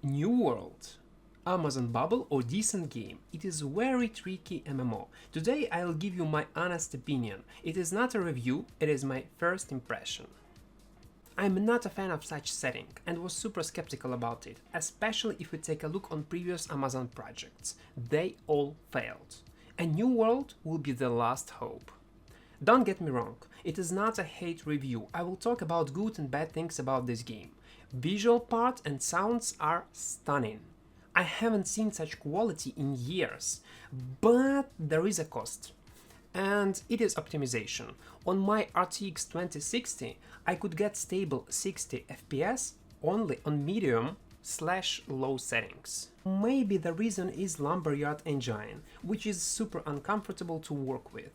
New World, Amazon Bubble or decent game. It is very tricky MMO. Today I'll give you my honest opinion. It is not a review, it is my first impression. I'm not a fan of such setting and was super skeptical about it, especially if we take a look on previous Amazon projects. They all failed. A New World will be the last hope. Don't get me wrong, it is not a hate review. I will talk about good and bad things about this game. Visual part and sounds are stunning. I haven't seen such quality in years, but there is a cost. And it is optimization. On my RTX 2060, I could get stable 60 FPS only on medium/low settings. Maybe the reason is Lumberyard engine, which is super uncomfortable to work with.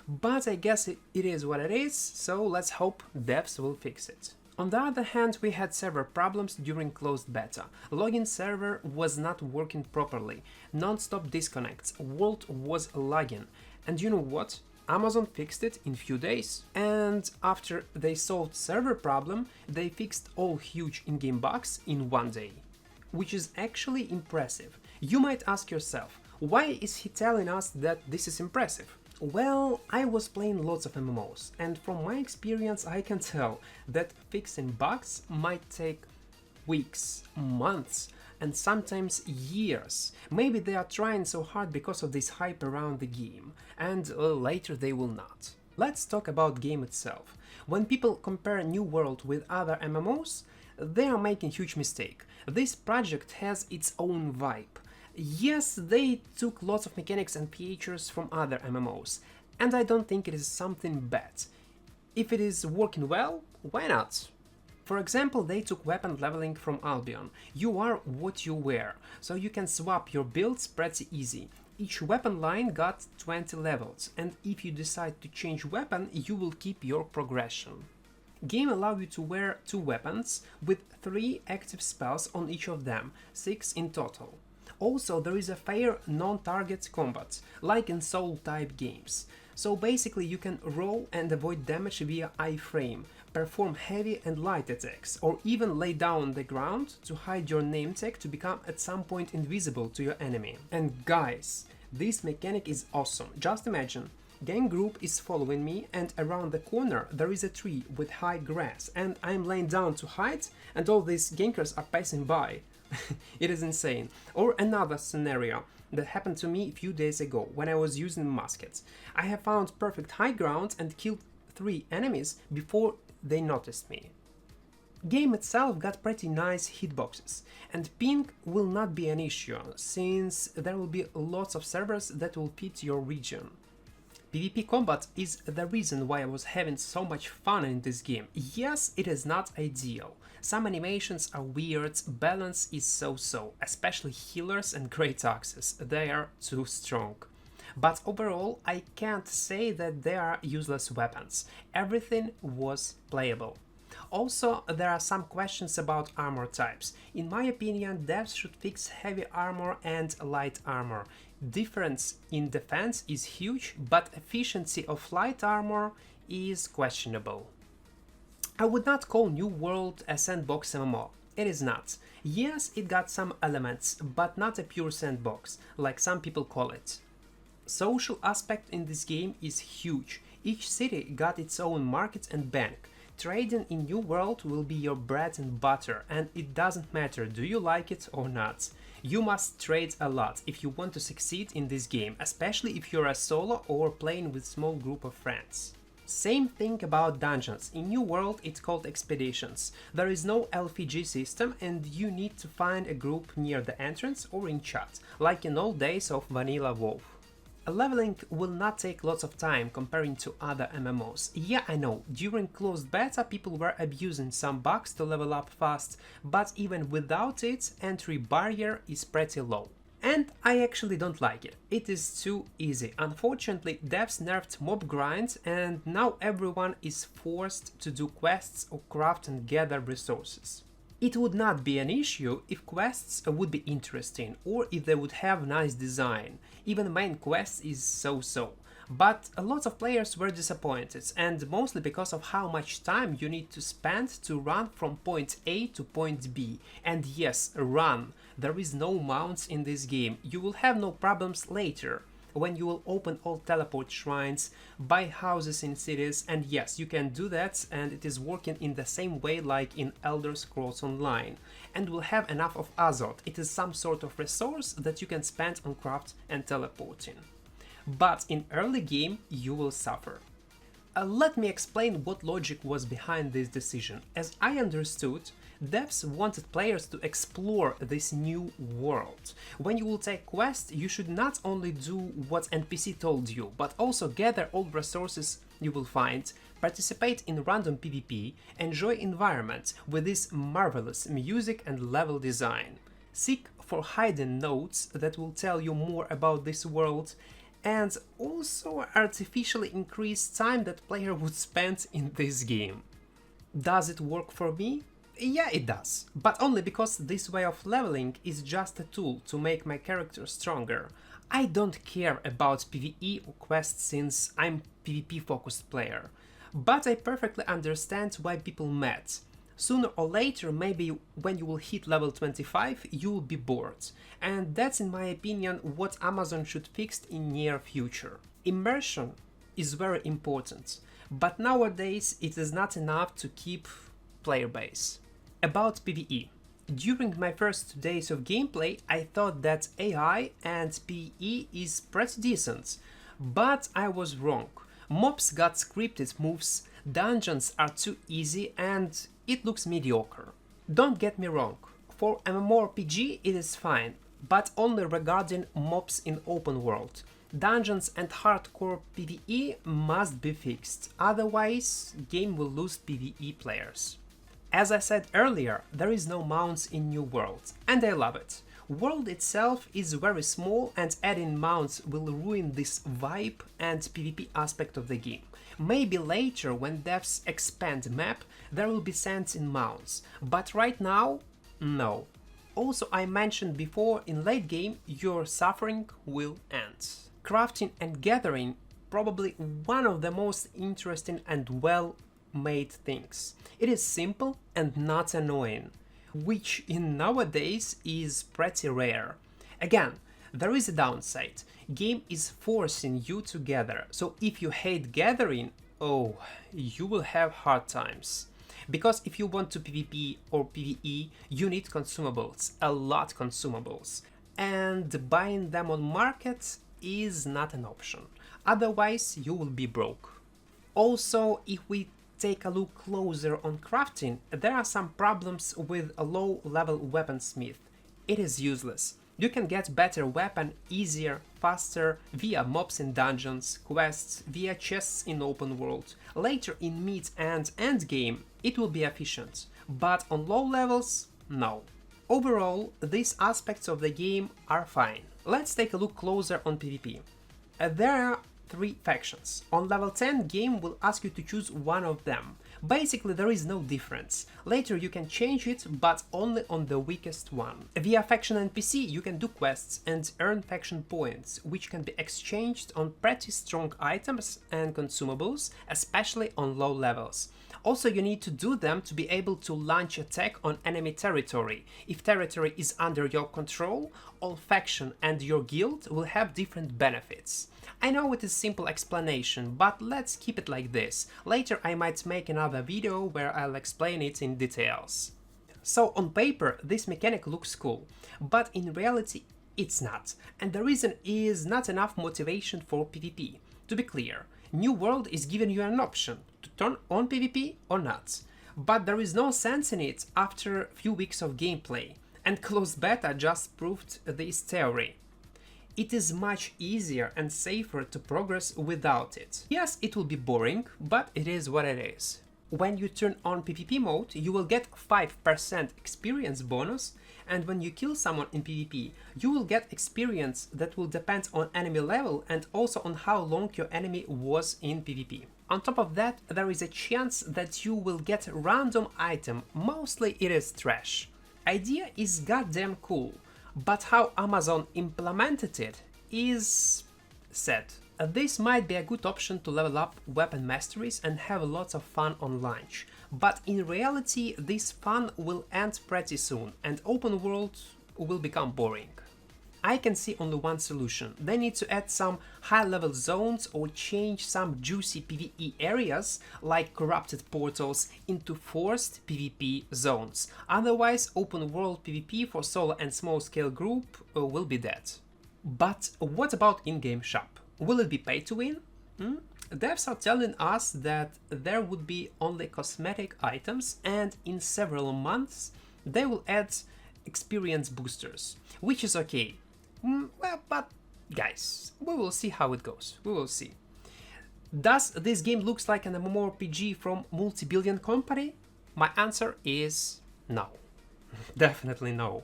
But I guess it is what it is, so let's hope devs will fix it. On the other hand, we had server problems during closed beta. Login server was not working properly, non-stop disconnects, World was lagging. And you know what? Amazon fixed it in few days. And after they solved server problem, they fixed all huge in-game bugs in one day. Which is actually impressive. You might ask yourself, why is he telling us that this is impressive? Well, I was playing lots of MMOs, and from my experience I can tell that fixing bugs might take weeks, months, and sometimes years. Maybe they are trying so hard because of this hype around the game, and later they will not. Let's talk about game itself. When people compare New World with other MMOs, they are making a huge mistake. This project has its own vibe. Yes, they took lots of mechanics and features from other MMOs, and I don't think it is something bad. If it is working well, why not? For example, they took weapon leveling from Albion. You are what you wear, so you can swap your builds pretty easy. Each weapon line got 20 levels, and if you decide to change weapon, you will keep your progression. Game allows you to wear 2 weapons with 3 active spells on each of them, 6 in total. Also, there is a fair non-target combat, like in soul-type games. So basically you can roll and avoid damage via iframe, perform heavy and light attacks, or even lay down on the ground to hide your name tag to become at some point invisible to your enemy. And guys, this mechanic is awesome. Just imagine, gang group is following me and around the corner there is a tree with high grass and I'm laying down to hide and all these gankers are passing by. It is insane. Or another scenario that happened to me a few days ago when I was using muskets. I have found perfect high ground and killed 3 enemies before they noticed me. Game itself got pretty nice hitboxes, and ping will not be an issue, since there will be lots of servers that will fit your region. PvP combat is the reason why I was having so much fun in this game. Yes, it is not ideal. Some animations are weird, balance is so-so, especially healers and great axes, they are too strong. But overall, I can't say that they are useless weapons. Everything was playable. Also, there are some questions about armor types. In my opinion, devs should fix heavy armor and light armor. Difference in defense is huge, but efficiency of light armor is questionable. I would not call New World a sandbox MMO. It is not. Yes, it got some elements, but not a pure sandbox, like some people call it. Social aspect in this game is huge. Each city got its own market and bank. Trading in New World will be your bread and butter, and it doesn't matter do you like it or not. You must trade a lot if you want to succeed in this game, especially if you're a solo or playing with small group of friends. Same thing about dungeons. In New World it's called expeditions. There is no LvG system and you need to find a group near the entrance or in chat, like in old days of vanilla WoW. LvLing will not take lots of time comparing to other MMOs. Yeah, I know, during closed beta people were abusing some bugs to level up fast, but even without it, entry barrier is pretty low. And I actually don't like it. It is too easy. Unfortunately, devs nerfed mob grind and now everyone is forced to do quests or craft and gather resources. It would not be an issue if quests would be interesting or if they would have nice design. Even main quests is so-so. But a lot of players were disappointed, and mostly because of how much time you need to spend to run from point A to point B. And yes, run. There is no mounts in this game. You will have no problems later, when you will open all teleport shrines, buy houses in cities, and yes, you can do that, and it is working in the same way like in Elder Scrolls Online, and will have enough of Azot. It is some sort of resource that you can spend on craft and teleporting. But in early game, you will suffer. Let me explain what logic was behind this decision. As I understood, devs wanted players to explore this new world. When you will take quests, you should not only do what NPC told you, but also gather all resources you will find, participate in random PvP, enjoy environment with this marvelous music and level design, seek for hidden notes that will tell you more about this world, and also artificially increase time that player would spend in this game. Does it work for me? Yeah, it does, but only because this way of leveling is just a tool to make my character stronger. I don't care about PvE or quests since I'm PvP focused player, but I perfectly understand why people mad. Sooner or later, maybe when you will hit level 25, you will be bored, and that's in my opinion what Amazon should fix in near future. Immersion is very important, but nowadays it is not enough to keep player base. About PvE. During my first days of gameplay, I thought that AI and PvE is pretty decent, but I was wrong. Mobs got scripted moves, dungeons are too easy, and it looks mediocre. Don't get me wrong, for MMorpg it is fine, but only regarding mobs in open world. Dungeons and hardcore PvE must be fixed, otherwise game will lose PvE players. As I said earlier, there is no mounts in New World, and I love it. World itself is very small, and adding mounts will ruin this vibe and PvP aspect of the game. Maybe later, when devs expand map, there will be sense in mounts, but right now, no. Also, I mentioned before, in late game, your suffering will end. Crafting and gathering, probably one of the most interesting and well-made things. It is simple and not annoying, which in nowadays is pretty rare. Again, there is a downside. Game is forcing you to gather, so if you hate gathering, oh, you will have hard times. Because if you want to PvP or PvE, you need consumables, a lot consumables. And buying them on market is not an option. Otherwise, you will be broke. Also, if we take a look closer on crafting, there are some problems with a low-level weaponsmith. It is useless. You can get better weapon easier, faster, via mobs in dungeons, quests, via chests in open world. Later in mid and end game, it will be efficient, but on low levels, no. Overall, these aspects of the game are fine. Let's take a look closer on PvP. There are 3 factions. On level 10, game will ask you to choose one of them. Basically, there is no difference. Later you can change it, but only on the weakest one. Via faction NPC, you can do quests and earn faction points, which can be exchanged on pretty strong items and consumables, especially on low levels. Also, you need to do them to be able to launch attack on enemy territory. If territory is under your control, all faction and your guild will have different benefits. I know it is simple explanation, but let's keep it like this. Later I might make another video where I'll explain it in details. So on paper this mechanic looks cool, but in reality it's not. And the reason is not enough motivation for PvP. To be clear, New World is giving you an option to turn on PvP or not. But there is no sense in it after a few weeks of gameplay, and closed beta just proved this theory. It is much easier and safer to progress without it. Yes, it will be boring, but it is what it is. When you turn on PvP mode, you will get 5% experience bonus, and when you kill someone in PvP, you will get experience that will depend on enemy level and also on how long your enemy was in PvP. On top of that, there is a chance that you will get a random item, mostly it is trash. Idea is goddamn cool, but how Amazon implemented it is sad. This might be a good option to level up weapon masteries and have lots of fun on launch, but in reality this fun will end pretty soon and open world will become boring. I can see only one solution. They need to add some high-level zones or change some juicy PvE areas like corrupted portals into forced PvP zones. Otherwise, open world PvP for solo and small-scale group will be dead. But what about in-game shop? Will it be pay to win? Devs are telling us that there would be only cosmetic items and in several months they will add experience boosters, which is okay. Well, but guys, we will see how it goes. We will see. Does this game looks like an MMORPG from multi-billion company? My answer is no. Definitely no.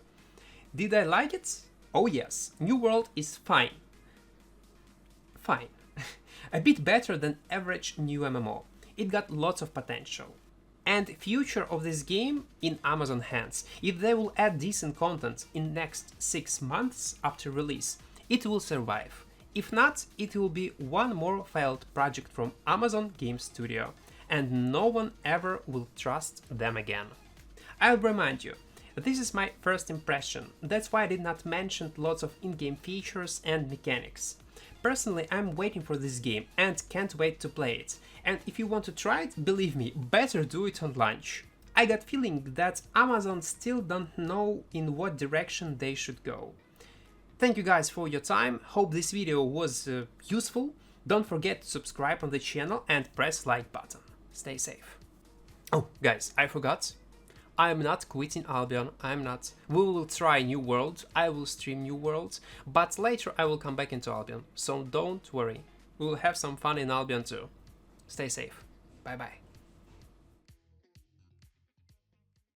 Did I like it? Oh yes, New World is fine. Fine. A bit better than average new MMO. It got lots of potential. And future of this game in Amazon hands. If they will add decent content in next 6 months after release, it will survive. If not, it will be one more failed project from Amazon Game Studio, and no one ever will trust them again. I'll remind you, this is my first impression, that's why I did not mention lots of in-game features and mechanics. Personally, I'm waiting for this game and can't wait to play it. And if you want to try it, believe me, better do it on launch. I got feeling that Amazon still don't know in what direction they should go. Thank you guys for your time, hope this video was useful. Don't forget to subscribe on the channel and press like button. Stay safe. Oh, guys, I forgot. I'm not quitting Albion, I'm not. We will try New World, I will stream New World, but later I will come back into Albion, so don't worry. We will have some fun in Albion too. Stay safe. Bye bye.